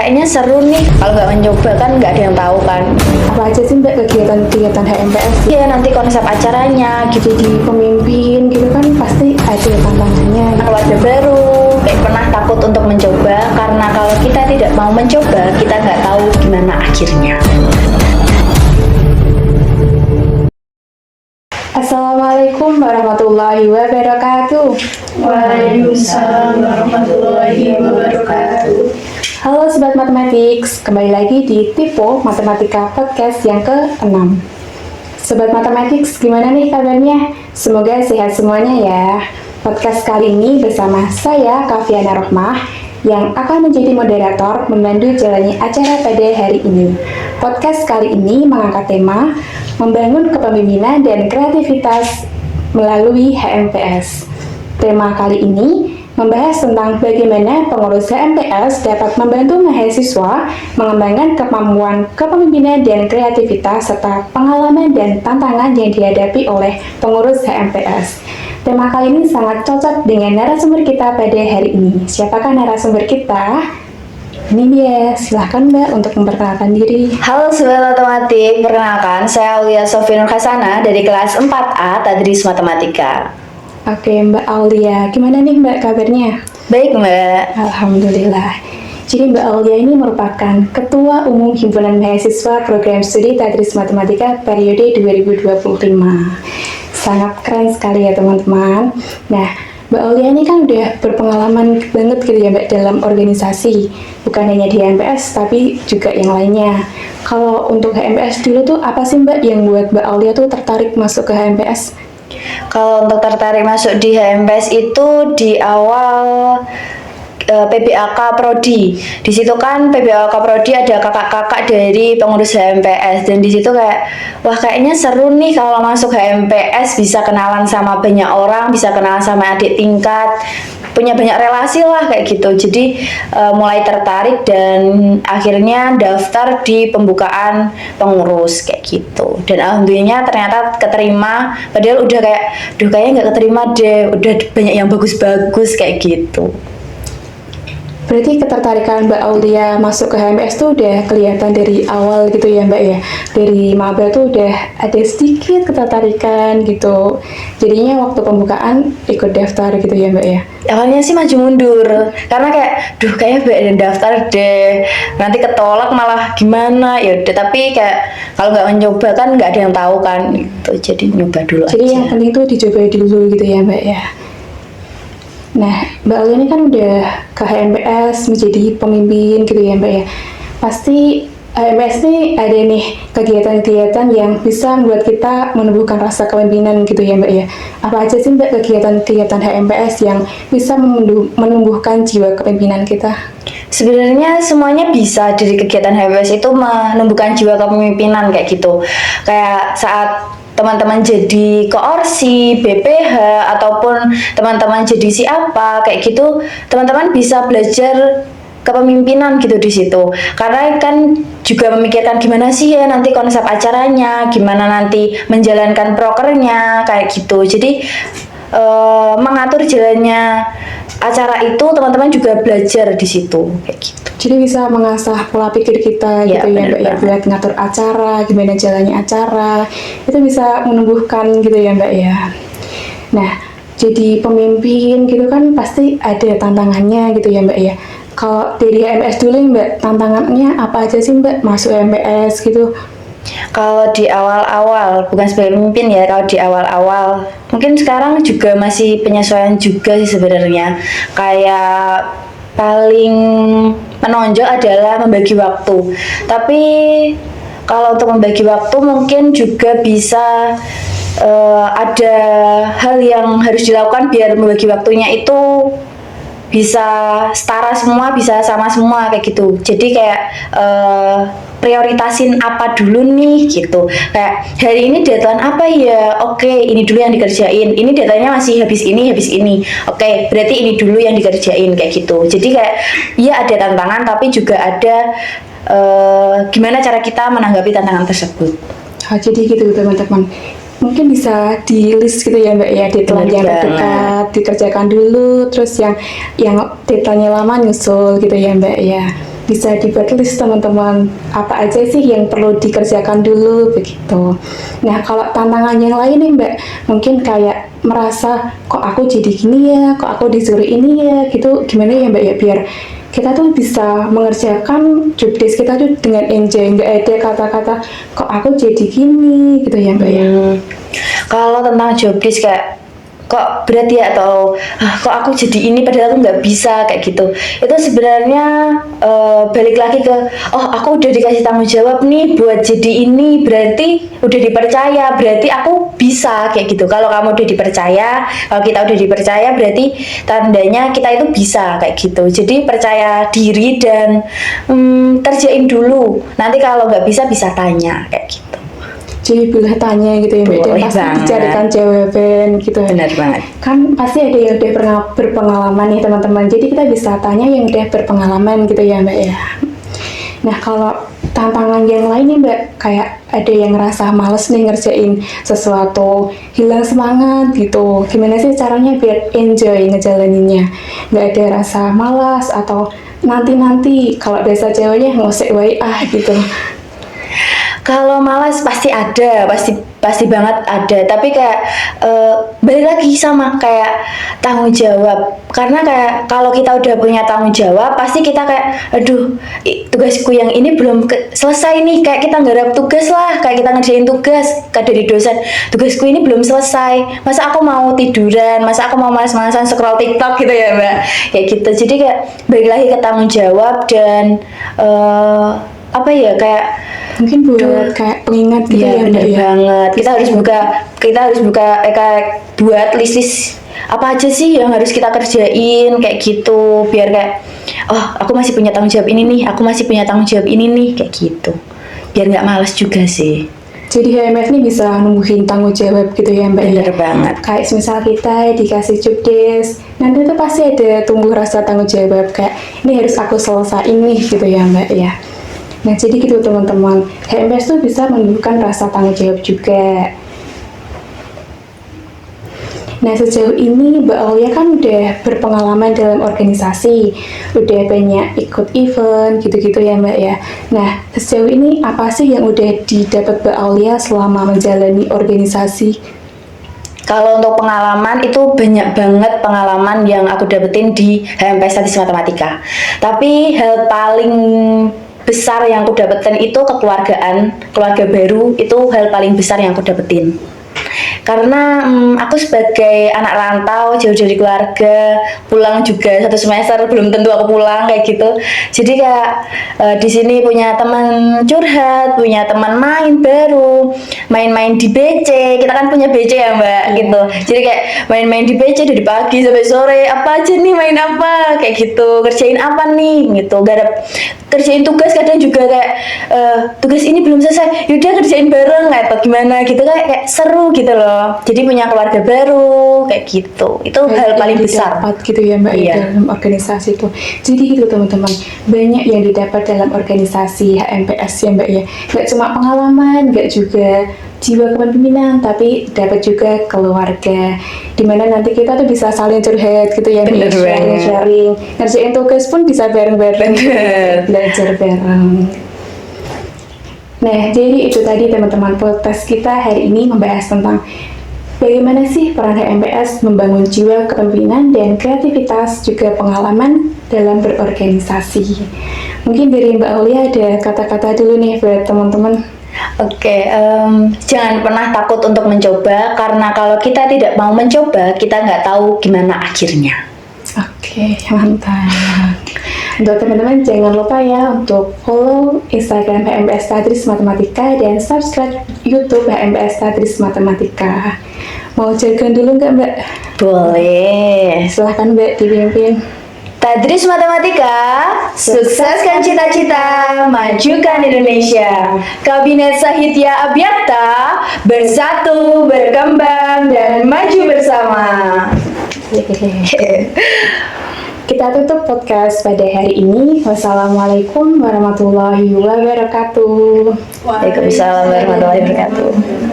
kayaknya seru nih. Kalau nggak mencoba kan nggak ada yang tahu kan. Apa aja sih Mbak kegiatan-kegiatan HMPS? Ya nanti konsep acaranya gitu. Jadi pemimpin gitu kan pasti ada tantangannya. Kalau ada baru, kayak pernah takut untuk mencoba karena kalau kita tidak mau mencoba, kita nggak tahu gimana akhirnya. Assalamualaikum warahmatullahi wabarakatuh. Waalaikumsalam warahmatullahi wabarakatuh. Halo Sobat Mathematics, kembali lagi di Tipo Matematika Podcast yang ke-6. Sobat Mathematics, gimana nih kabarnya? Semoga sehat semuanya ya. Podcast kali ini bersama saya, Kaviana Rohmah, yang akan menjadi moderator membantu jalannya acara pada hari ini. Podcast kali ini mengangkat tema membangun kepemimpinan dan kreativitas melalui HMPS. Tema kali ini membahas tentang bagaimana pengurus HMPS dapat membantu mahasiswa mengembangkan kemampuan kepemimpinan dan kreativitas serta pengalaman dan tantangan yang dihadapi oleh pengurus HMPS. Tema kali ini sangat cocok dengan narasumber kita pada hari ini. Siapakah narasumber kita? Ini dia, silahkan Mbak untuk memperkenalkan diri. Halo Sobat Matematik, perkenalkan saya Aulia Sofie Nur Khasana dari kelas 4A Tadris Matematika. Oke Mbak Aulia, gimana nih Mbak kabarnya? Baik Mbak. Alhamdulillah. Jadi Mbak Aulia ini merupakan Ketua Umum Himpunan Mahasiswa Program Studi Tadris Matematika periode 2025. Sangat keren sekali ya teman-teman. Nah, Mbak Aulia ini kan udah berpengalaman banget gitu ya Mbak dalam organisasi. Bukan hanya di HMPS, tapi juga yang lainnya. Kalau untuk HMPS dulu tuh apa sih Mbak yang buat Mbak Aulia tuh tertarik masuk ke HMPS? Kalau untuk tertarik masuk di HMPS itu di awal PBAK Prodi. Di situ kan PBAK Prodi ada kakak-kakak dari pengurus HMPS dan di situ kayak wah kayaknya seru nih kalau masuk HMPS bisa kenalan sama banyak orang, bisa kenalan sama adik tingkat, punya banyak relasi lah kayak gitu. Jadi mulai tertarik dan akhirnya daftar di pembukaan pengurus kayak gitu. Dan alhamdulillah ternyata keterima. Padahal udah kayak, duh kayaknya nggak keterima deh. Udah banyak yang bagus-bagus kayak gitu. Berarti ketertarikan Mbak Aulia masuk ke HMPS tuh udah kelihatan dari awal gitu ya Mbak ya? Dari maba tuh udah ada sedikit ketertarikan gitu. Jadinya waktu pembukaan ikut daftar gitu ya Mbak ya? Awalnya sih maju mundur karena kayak duh kayaknya pengen daftar deh, nanti ketolak malah gimana ya udah. Tapi kayak kalau nggak mencoba kan nggak ada yang tahu kan gitu, jadi nyoba dulu Jadi aja. yang penting tuh dicoba dulu gitu ya Mbak ya. Nah, Mbak Aulia ini kan udah ke HMPS menjadi pemimpin gitu ya Mbak ya. Pasti HMPS ini ada nih kegiatan-kegiatan yang bisa membuat kita menumbuhkan rasa kepemimpinan gitu ya Mbak ya. Apa aja sih Mbak kegiatan-kegiatan HMPS yang bisa menumbuhkan jiwa kepemimpinan kita? Sebenarnya semuanya bisa dari kegiatan HMPS itu menumbuhkan jiwa kepemimpinan kayak gitu. Kayak saat teman-teman jadi koorsi, BPH, ataupun teman-teman jadi siapa kayak gitu, teman-teman bisa belajar kepemimpinan gitu di situ. Karena kan juga memikirkan gimana sih ya nanti konsep acaranya, gimana nanti menjalankan prokernya kayak gitu. Jadi mengatur jalannya acara itu teman-teman juga belajar di situ kayak gitu. Jadi bisa mengasah pola pikir kita gitu ya Mbak ya, buat ngatur acara, gimana jalannya acara, itu bisa menumbuhkan gitu ya Mbak ya. Nah, jadi pemimpin gitu kan pasti ada tantangannya gitu ya Mbak ya. Kalau dari HMPS dulu Mbak, tantangannya apa aja sih Mbak masuk HMPS gitu? Kalau di awal-awal, bukan sebagai pemimpin ya, kalau di awal-awal, mungkin sekarang juga masih penyesuaian juga sih sebenarnya. Kayak paling menonjol adalah membagi waktu. Tapi kalau untuk membagi waktu mungkin juga bisa ada hal yang harus dilakukan biar membagi waktunya itu bisa setara semua, bisa sama semua kayak gitu. Jadi kayak prioritasin apa dulu nih gitu. Kayak hari ini deadline apa ya? Oke, ini dulu yang dikerjain. Ini deadline-nya masih habis ini, habis ini. Oke, berarti ini dulu yang dikerjain kayak gitu. Jadi kayak ya ada tantangan tapi juga ada gimana cara kita menanggapi tantangan tersebut. Jadi gitu teman-teman. Mungkin bisa di list gitu ya Mbak ya, deadline yang terdekat dikerjakan dulu, terus yang deadline-nya lama nyusul gitu ya Mbak ya. bisa dibuat list teman-teman, apa aja sih yang perlu dikerjakan dulu begitu. Nah kalau tantangan yang lain nih Mbak, mungkin kayak merasa kok aku jadi gini ya, kok aku disuruh ini ya gitu, gimana ya Mbak ya biar kita tuh bisa mengerjakan job desk kita tuh dengan enjoy, nggak ada kata-kata kok aku jadi gini gitu ya Mbak ya. Kalau tentang job desk kayak kok berat ya, atau kok aku jadi ini padahal aku nggak bisa kayak gitu, itu sebenarnya balik lagi ke aku udah dikasih tanggung jawab nih buat jadi ini, berarti udah dipercaya, berarti aku bisa kayak gitu. Kalau kamu udah dipercaya, kalau kita udah dipercaya, berarti tandanya kita itu bisa kayak gitu. Jadi percaya diri dan kerjain dulu, nanti kalau nggak bisa tanya kayak gitu. Jadi boleh tanya gitu ya Mbak, dan Boleh pasti banget. dicarikan jawaban gitu. Benar banget. Kan pasti ada yang udah pernah berpengalaman nih teman-teman, jadi kita bisa tanya yang udah berpengalaman gitu ya Mbak ya. Nah kalau tantangan yang lain nih Mbak, kayak ada yang ngerasa males nih ngerjain sesuatu, hilang semangat gitu, gimana sih caranya biar enjoy ngejalaninnya, nggak ada rasa malas atau nanti-nanti, kalau bahasa Jawanya ngosek wae gitu. Kalau malas pasti ada, pasti banget ada. Tapi kayak balik lagi sama kayak tanggung jawab. Karena kayak kalau kita udah punya tanggung jawab, pasti kita kayak, aduh, tugasku yang ini belum selesai nih. Kayak kita nggarap tugas lah, kayak kita ngerjain tugas dari dosen. Tugasku ini belum selesai. Masa aku mau tiduran? Masa aku mau malas-malasan scroll TikTok gitu ya Mbak? Kayak gitu. Jadi kayak balik lagi ke tanggung jawab dan apa ya, kayak Mungkin buat kayak pengingat gitu iya, ya bener Mbak ya. banget. Kita harus buka kayak buat list apa aja sih yang harus kita kerjain kayak gitu, biar kayak aku masih punya tanggung jawab ini nih, aku masih punya tanggung jawab ini nih kayak gitu. Biar nggak malas juga sih. Jadi HMF ini bisa numbuhin tanggung jawab gitu ya Mbak. Bener ya? banget. Kayak misal kita dikasih job desk, nanti tuh pasti ada tumbuh rasa tanggung jawab kayak ini harus aku selesaiin nih gitu ya Mbak ya. Nah jadi gitu teman-teman, HMS tuh bisa menumbuhkan rasa tanggung jawab juga. Nah sejauh ini Mbak Aulia kan udah berpengalaman dalam organisasi, udah banyak ikut event gitu-gitu ya Mbak ya. Nah sejauh ini apa sih yang udah didapat Mbak Aulia selama menjalani organisasi? Kalau untuk pengalaman itu banyak banget pengalaman yang aku dapetin di HMP Statistik Matematika. Tapi hal paling besar yang aku dapetin itu kekeluargaan, keluarga baru itu hal paling besar yang aku dapetin. Karena aku sebagai anak rantau jauh dari keluarga, pulang juga 1 semester belum tentu aku pulang kayak gitu. Jadi kayak di sini punya teman curhat, punya teman main baru, main-main di BC. Kita kan punya BC ya Mbak gitu. Jadi kayak main-main di BC dari pagi sampai sore. Apa aja nih, main apa kayak gitu, kerjain apa nih gitu. Gak ada kerjain tugas, kadang juga kayak tugas ini belum selesai, yaudah kerjain bareng atau gimana gitu, kayak seru gitu loh. Jadi punya keluarga baru kayak gitu, itu hal paling besar gitu ya Mbak Iya. dalam organisasi itu. Jadi gitu teman-teman, banyak yang didapat dalam organisasi HMPS ya Mbak ya. Nggak cuma pengalaman, nggak juga jiwa kepemimpinan, tapi dapat juga keluarga, dimana nanti kita tuh bisa saling curhat gitu ya, Bener banget. sharing, ngerjain tugas pun bisa bareng-bareng, Bener. belajar bareng. Nah, jadi itu tadi teman-teman, podcast kita hari ini membahas tentang bagaimana sih peran HMPS membangun jiwa kepemimpinan dan kreativitas, juga pengalaman dalam berorganisasi. Mungkin dari Mbak Aulia ada kata-kata dulu nih buat teman-teman. Oke, jangan pernah takut untuk mencoba, karena kalau kita tidak mau mencoba, kita nggak tahu gimana akhirnya. Oke, mantap. Untuk teman-teman jangan lupa ya untuk follow Instagram HMPS Tadris Matematika dan subscribe YouTube HMPS Tadris Matematika. Mau jargon dulu nggak Mbak? Boleh. Silahkan Mbak dipimpin. Tadris Matematika, sukseskan cita-cita, majukan Indonesia. Kabinet Sahitya Abhyakta, bersatu, berkembang, dan maju bersama. Kita tutup podcast pada hari ini. Wassalamualaikum warahmatullahi wabarakatuh. Waalaikumsalam warahmatullahi wabarakatuh.